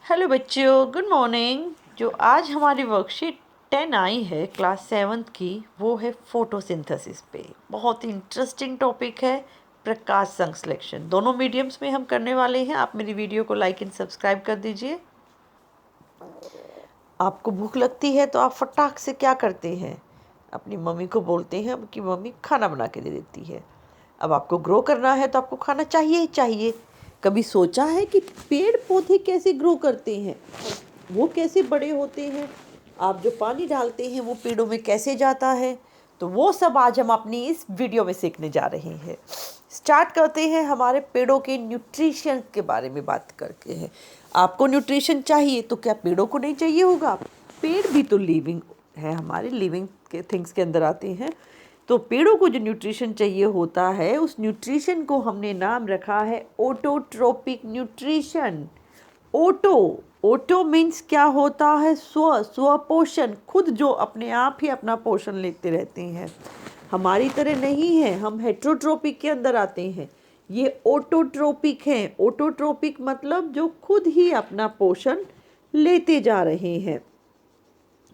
Hello बच्चों, good morning. जो आज हमारी वर्कशीट 10 आई है क्लास 7th की, वो है फोटोसिंथेसिस पे। बहुत ही इंटरेस्टिंग टॉपिक है। प्रकाश संश्लेषण दोनों मीडियम्स में हम करने वाले हैं। आप मेरी वीडियो को लाइक एंड सब्सक्राइब कर दीजिए। आपको भूख लगती है तो आप फटाक से क्या करते हैं? अपनी मम्मी को बोलते हैं कि मम्मी खाना बना के दे देती है। अब आपको ग्रो करना है तो आपको खाना चाहिए ही चाहिए। कभी सोचा है कि पेड़ पौधे कैसे ग्रो करते हैं, वो कैसे बड़े होते हैं? आप जो पानी डालते हैं वो पेड़ों में कैसे जाता है? तो वो सब आज हम अपनी इस वीडियो में सीखने जा रहे हैं। स्टार्ट करते हैं हमारे पेड़ों के न्यूट्रिशन के बारे में बात करके हैं। आपको न्यूट्रिशन चाहिए तो क्या पेड़ों को नहीं चाहिए होगा? पेड़ भी तो लिविंग है, हमारे लिविंग के थिंग्स के अंदर आते हैं। तो पेड़ों को जो न्यूट्रिशन चाहिए होता है, उस न्यूट्रिशन को हमने नाम रखा है autotrophic nutrition. Auto auto means क्या होता है? स्व पोषण, खुद जो अपने आप ही अपना पोषण लेते रहते हैं। हमारी तरह नहीं है, हम हेट्रोट्रोपिक के अंदर आते हैं। ये ऑटोट्रोपिक हैं। ऑटोट्रोपिक मतलब जो खुद ही अपना पोषण लेते जा रहे हैं।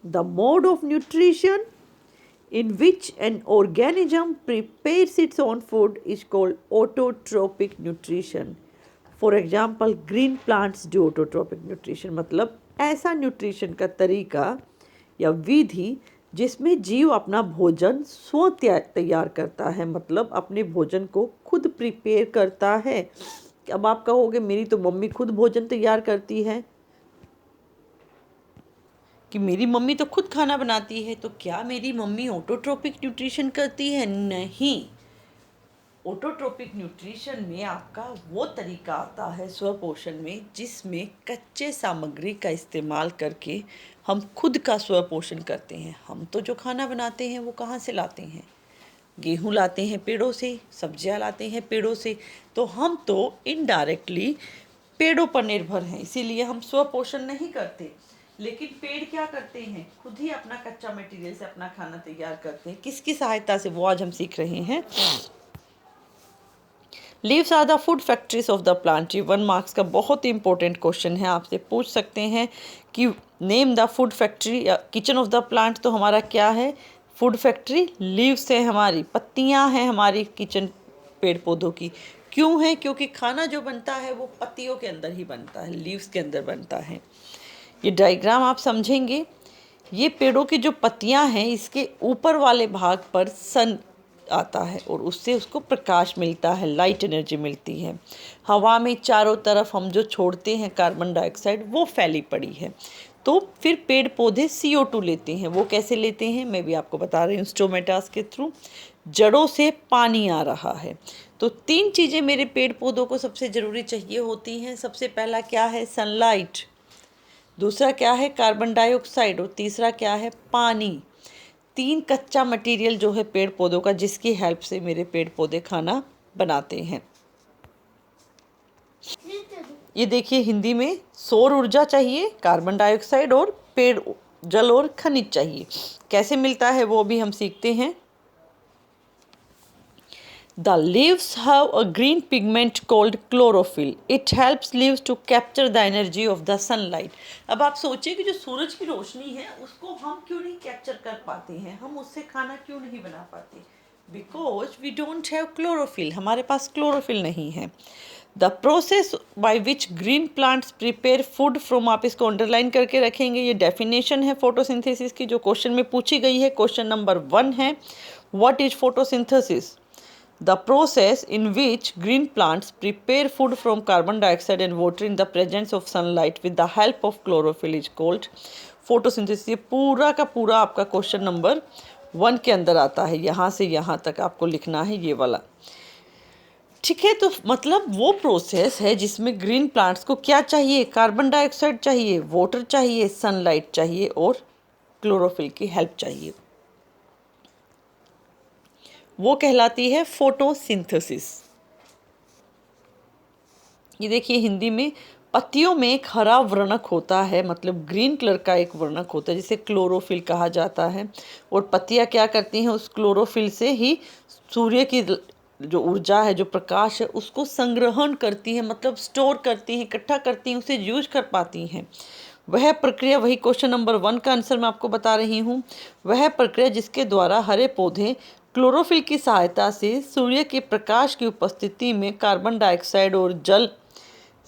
The mode of nutrition in which an organism prepares its own food is called autotrophic nutrition. For example, green plants do autotrophic nutrition, मतलब ऐसा न्यूट्रिशन का तरीका या विधि जिसमें जीव अपना भोजन स्व तैयार करता है, मतलब अपने भोजन को खुद प्रिपेयर करता है। अब आप कहोगे मेरी तो मम्मी खुद भोजन तैयार करती है, कि मेरी मम्मी तो खुद खाना बनाती है, तो क्या मेरी मम्मी ऑटोट्रोपिक न्यूट्रिशन करती है? नहीं। ऑटोट्रोपिक न्यूट्रिशन में आपका वो तरीका आता है स्वपोषण में, जिसमें कच्चे सामग्री का इस्तेमाल करके हम खुद का स्वपोषण करते हैं। हम तो जो खाना बनाते हैं वो कहाँ से लाते हैं? गेहूँ लाते हैं पेड़ों से, सब्जियाँ लाते हैं पेड़ों से। तो हम तो इनडायरेक्टली पेड़ों पर निर्भर हैं, इसीलिए हम स्वपोषण नहीं करते। लेकिन पेड़ क्या करते हैं? खुद ही अपना कच्चा मटेरियल से अपना खाना तैयार करते हैं। किसकी सहायता से? वो आज हम सीख रहे हैं। Leaves are the food factories of the plant. ये 1 मार्क्स का बहुत ही इंपॉर्टेंट क्वेश्चन है। आपसे पूछ सकते हैं कि नेम द फूड फैक्ट्री या किचन ऑफ द प्लांट। तो हमारा क्या है? फूड फैक्ट्री लीव्स है, हमारी पत्तियां हैं हमारी किचन पेड़ पौधों की। क्यों है? क्योंकि खाना जो बनता है वो पत्तियों के अंदर ही बनता है, लीव्स के अंदर बनता है। ये डायग्राम आप समझेंगे। ये पेड़ों की जो पत्तियां हैं, इसके ऊपर वाले भाग पर सन आता है और उससे उसको प्रकाश मिलता है, लाइट एनर्जी मिलती है। हवा में चारों तरफ हम जो छोड़ते हैं कार्बन डाइऑक्साइड, वो फैली पड़ी है। तो फिर पेड़ पौधे CO2 लेते हैं। वो कैसे लेते हैं मैं भी आपको बता रही हूँ, स्टोमेटास के थ्रू। जड़ों से पानी आ रहा है। तो 3 चीज़ें मेरे पेड़ पौधों को सबसे ज़रूरी चाहिए होती हैं। सबसे पहला क्या है? सनलाइट। दूसरा क्या है? Carbon dioxide. और तीसरा क्या है? पानी। 3 कच्चा मटेरियल जो है पेड़ पौधों का, जिसकी हेल्प से मेरे पेड़ पौधे खाना बनाते हैं। ये देखिए, हिंदी में सौर ऊर्जा चाहिए, कार्बन डाइऑक्साइड और पेड़ जल और खनिज चाहिए। कैसे मिलता है वो भी हम सीखते हैं। The leaves have a green pigment called chlorophyll. It helps leaves to capture the energy of the sunlight. अब आप सोचिए कि जो सूरज की रोशनी है उसको हम क्यों नहीं कैप्चर कर पाते हैं, हम उससे खाना क्यों नहीं बना पाते? Because we don't have chlorophyll. हमारे पास क्लोरोफिल नहीं है। The process by which green plants prepare food from, आप इसको अंडरलाइन करके रखेंगे। ये डेफिनेशन है फोटोसिंथेसिस की, जो क्वेश्चन में पूछी गई है। क्वेश्चन नंबर 1 है, what is photosynthesis? The process in which green plants prepare food from carbon dioxide and water in the presence of sunlight with the help of chlorophyll is called photosynthesis। ये पूरा का पूरा आपका question number 1 के अंदर आता है। यहाँ से यहाँ तक आपको लिखना है ये वाला, ठीक है। तो मतलब वो प्रोसेस है जिसमें ग्रीन प्लांट्स को क्या चाहिए? कार्बन डाइऑक्साइड चाहिए, वाटर चाहिए, सनलाइट चाहिए और क्लोरोफिल की हेल्प चाहिए। वो कहलाती है फोटोसिंथेसिस। ये देखिए, हिंदी में पत्तियों में एक हरा वर्णक होता है, मतलब ग्रीन कलर का एक वर्णक होता है, जिसे क्लोरोफिल कहा जाता है। और पत्तियां क्या करती हैं? उस क्लोरोफिल से ही सूर्य की जो ऊर्जा है, जो प्रकाश है, उसको संग्रहण करती है, मतलब स्टोर करती हैं, इकट्ठा करती हैं, उसे यूज कर पाती हैं। वह प्रक्रिया, वही क्वेश्चन नंबर 1 का आंसर मैं आपको बता रही हूँ, वह प्रक्रिया जिसके द्वारा हरे पौधे क्लोरोफिल की सहायता से सूर्य के प्रकाश की उपस्थिति में कार्बन डाइऑक्साइड और जल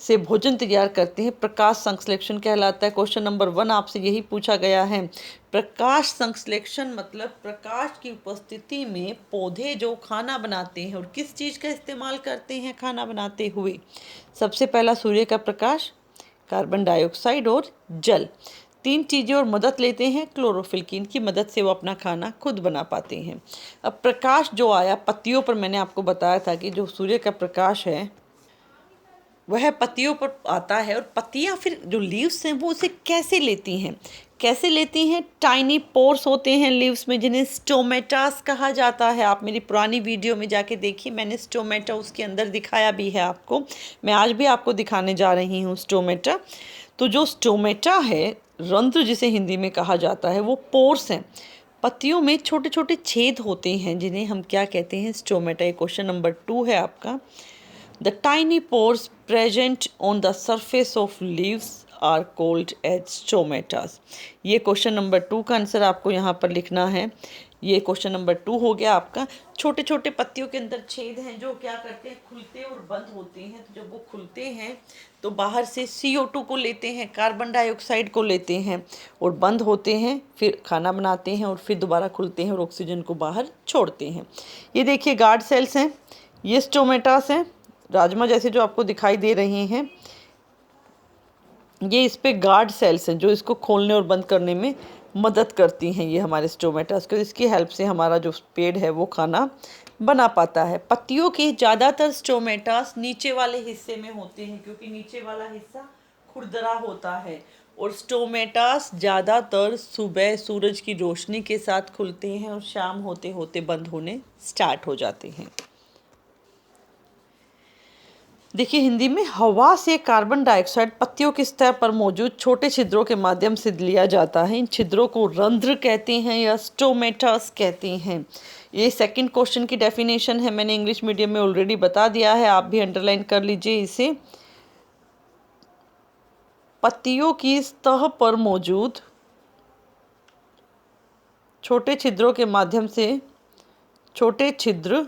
से भोजन तैयार करते हैं, प्रकाश संश्लेषण कहलाता है। क्वेश्चन नंबर 1 आपसे यही पूछा गया है। प्रकाश संश्लेषण मतलब प्रकाश की उपस्थिति में पौधे जो खाना बनाते हैं, और किस चीज़ का इस्तेमाल करते हैं खाना बनाते हुए? सबसे पहला सूर्य का प्रकाश, कार्बन डाइऑक्साइड और जल, 3 चीज़ें और मदद लेते हैं क्लोरोफिल की, इनकी मदद से वो अपना खाना खुद बना पाते हैं। अब प्रकाश जो आया पत्तियों पर, मैंने आपको बताया था कि जो सूर्य का प्रकाश है वह पत्तियों पर आता है, और पत्तियां फिर जो लीव्स हैं वो उसे कैसे लेती हैं? कैसे लेती हैं? टाइनी पोर्स होते हैं लीव्स में, जिन्हें स्टोमेटास कहा जाता है। आप मेरी पुरानी वीडियो में जाके देखिए, मैंने स्टोमेटा उसके अंदर दिखाया भी है आपको। मैं आज भी आपको दिखाने जा रही हूँ स्टोमेटा। तो जो स्टोमेटा है, रंध्र जिसे हिंदी में कहा जाता है, वो पोर्स हैं। पत्तियों में छोटे छोटे छेद होते हैं, जिन्हें हम क्या कहते हैं? स्टोमेटा। ये क्वेश्चन नंबर 2 है आपका। The tiny pores present on the surface of leaves are called as stomatas। ये क्वेश्चन नंबर 2 का आंसर आपको यहाँ पर लिखना है। ये क्वेश्चन नंबर 2 हो गया आपका। छोटे छोटे पत्तियों के अंदर छेद हैं जो क्या करते हैं? खुलते और बंद होते हैं। तो जब वो खुलते हैं तो बाहर से CO2 को लेते हैं, कार्बन डाइऑक्साइड को लेते हैं, और बंद होते हैं, फिर खाना बनाते हैं, और फिर दोबारा खुलते हैं और ऑक्सीजन को बाहर छोड़ते हैं। ये देखिए गार्ड सेल्स हैं, ये स्टोमेटास हैं, राजमा जैसे जो आपको दिखाई दे रहे हैं, ये इस पे गार्ड सेल्स हैं जो इसको खोलने और बंद करने में मदद करती हैं, ये हमारे स्टोमेटास को। इसकी हेल्प से हमारा जो पेड़ है वो खाना बना पाता है। पत्तियों के ज़्यादातर स्टोमेटास नीचे वाले हिस्से में होते हैं, क्योंकि नीचे वाला हिस्सा खुरदरा होता है, और स्टोमेटास ज़्यादातर सुबह सूरज की रोशनी के साथ खुलते हैं और शाम होते होते बंद होने स्टार्ट हो जाते हैं। देखिए हिंदी में, हवा से कार्बन डाइऑक्साइड पत्तियों के सतह पर मौजूद छोटे छिद्रों के माध्यम से लिया जाता है। इन छिद्रों को रंध्र कहते हैं या स्टोमेटास कहते हैं। ये सेकंड क्वेश्चन की डेफिनेशन है, मैंने इंग्लिश मीडियम में ऑलरेडी बता दिया है, आप भी अंडरलाइन कर लीजिए इसे। पत्तियों की सतह पर मौजूद छोटे छिद्रों के माध्यम से, छोटे छिद्र,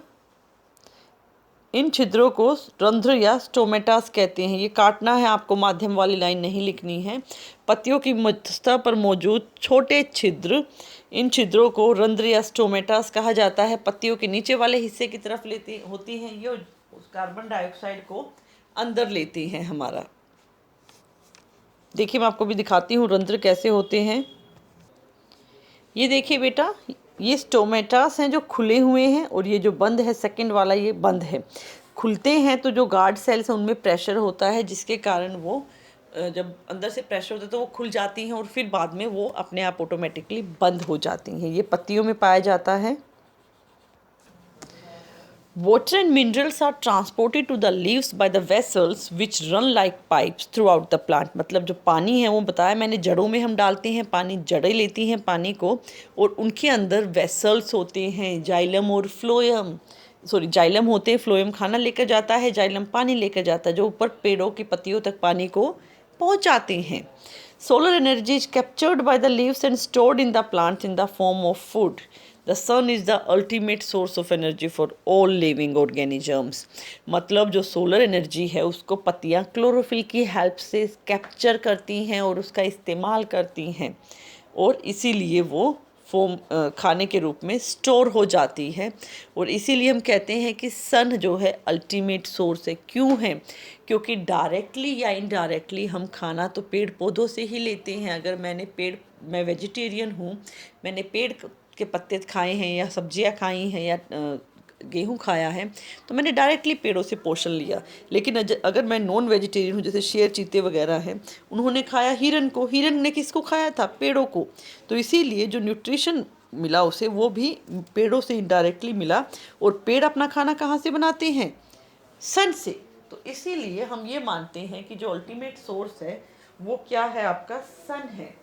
इन छिद्रों को रंध्र या स्टोमेटास कहते हैं। ये काटना है आपको, माध्यम वाली लाइन नहीं लिखनी है। पत्तियों की सतह पर मौजूद छोटे छिद्र, इन छिद्रों को रंध्र या स्टोमेटास कहा जाता है। पत्तियों के नीचे वाले हिस्से की तरफ लेती होती हैं ये, उस कार्बन डाइऑक्साइड को अंदर लेती हैं हमारा। देखिए मैं आपको भी दिखाती हूँ रंध्र कैसे होते हैं। ये देखिए बेटा, ये स्टोमेटास हैं जो खुले हुए हैं, और ये जो बंद है सेकंड वाला, ये बंद है। खुलते हैं तो जो गार्ड सेल्स हैं उनमें प्रेशर होता है, जिसके कारण वो जब अंदर से प्रेशर होता है तो वो खुल जाती हैं, और फिर बाद में वो अपने आप ऑटोमेटिकली बंद हो जाती हैं। ये पत्तियों में पाया जाता है। Water and minerals are transported to the leaves by the vessels which run like pipes throughout the plant। मतलब जो पानी है वो बताया मैंने, जड़ों में हम डालते हैं पानी, जड़ें लेती हैं पानी को, और उनके अंदर वेसल्स होते हैं, जाइलम और फ्लोएम, जाइलम होते हैं, फ्लोएम खाना लेकर जाता है, जाइलम पानी लेकर जाता है, जो ऊपर पेड़ों की पत्तियों तक पानी को पहुँचाते हैं। Solar energy is captured by the leaves and stored in the plant in the form of food. The sun is the ultimate source of energy for all living organisms. मतलब जो सोलर एनर्जी है उसको पत्तियाँ chlorophyll की help से capture करती हैं और उसका इस्तेमाल करती हैं, और इसीलिए वो फॉर्म खाने के रूप में स्टोर हो जाती है। और इसीलिए हम कहते हैं कि सन जो है अल्टीमेट सोर्स है। क्यों है? क्योंकि डायरेक्टली या इनडायरेक्टली हम खाना तो पेड़ पौधों से ही लेते हैं। अगर मैं वेजिटेरियन हूँ, मैंने पेड़ के पत्ते खाए हैं या सब्जियां खाई हैं या गेहूँ खाया है, तो मैंने डायरेक्टली पेड़ों से पोषण लिया। लेकिन अगर मैं नॉन वेजिटेरियन हूँ, जैसे शेर चीते वगैरह हैं, उन्होंने खाया हिरन को, हिरन ने किसको खाया था? पेड़ों को। तो इसीलिए जो न्यूट्रिशन मिला उसे, वो भी पेड़ों से इनडायरेक्टली मिला। और पेड़ अपना खाना कहाँ से बनाते हैं? सन से। तो इसीलिए हम ये मानते हैं कि जो अल्टीमेट सोर्स है वो क्या है? आपका सन है।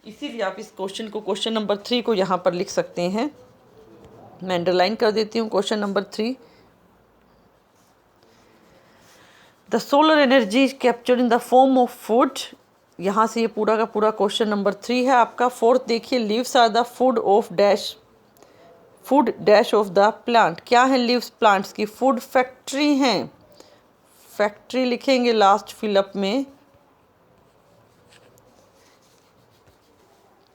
इसीलिए आप इस क्वेश्चन नंबर 3 को यहाँ पर लिख सकते हैं। मैं अंडरलाइन कर देती हूँ question number 3। The solar energy is captured in the form of food. यहाँ से ये पूरा का पूरा क्वेश्चन नंबर 3 है आपका। 4th देखिए, leaves are the food of dash, food dash of the plant. क्या है लीव्स प्लांट्स की? फूड फैक्ट्री हैं। फैक्ट्री लिखेंगे लास्ट फिलअप में।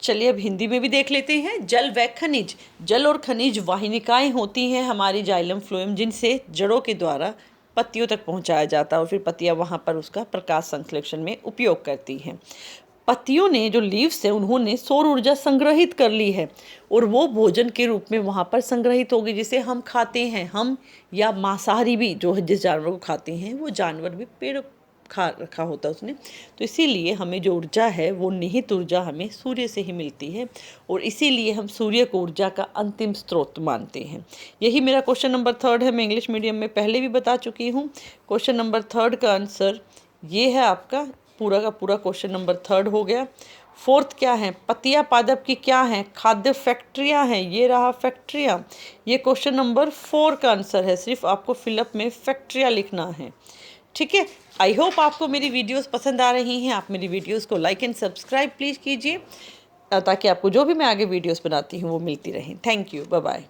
चलिए अब हिंदी में भी देख लेते हैं। जल व खनिज। जल और खनिज वाहिनिकाएं होती हैं हमारी जाइलम फ्लोएम, जिनसे जड़ों के द्वारा पत्तियों तक पहुंचाया जाता है और फिर पत्तियां वहां पर उसका प्रकाश संश्लेषण में उपयोग करती हैं। पत्तियों ने, जो लीव्स है, उन्होंने सौर ऊर्जा संग्रहित कर ली है और वो भोजन के रूप में वहाँ पर संग्रहित होगी, जिसे हम खाते हैं। हम या मांसाहारी भी जो जिस जानवर को खाते हैं, वो जानवर भी पेड़ खा रखा होता है उसने। तो इसीलिए हमें जो ऊर्जा है वो निहित ऊर्जा हमें सूर्य से ही मिलती है और इसीलिए हम सूर्य को ऊर्जा का अंतिम स्रोत मानते हैं। यही मेरा क्वेश्चन नंबर 3 है। मैं इंग्लिश मीडियम में पहले भी बता चुकी हूँ। क्वेश्चन नंबर 3 का आंसर ये है आपका। पूरा का पूरा क्वेश्चन नंबर 3 हो गया। 4th क्या है? पतिया पादप की क्या है? खाद्य फैक्ट्रियां हैं। ये रहा फैक्ट्रियां। ये क्वेश्चन नंबर 4 का आंसर है। सिर्फ आपको फिलअप में फैक्ट्रियां लिखना है। ठीक है। आई होप आपको मेरी वीडियोस पसंद आ रही हैं। आप मेरी वीडियोस को लाइक एंड सब्सक्राइब प्लीज़ कीजिए, ताकि आपको जो भी मैं आगे वीडियोस बनाती हूँ वो मिलती रहें। Thank you. Bye bye.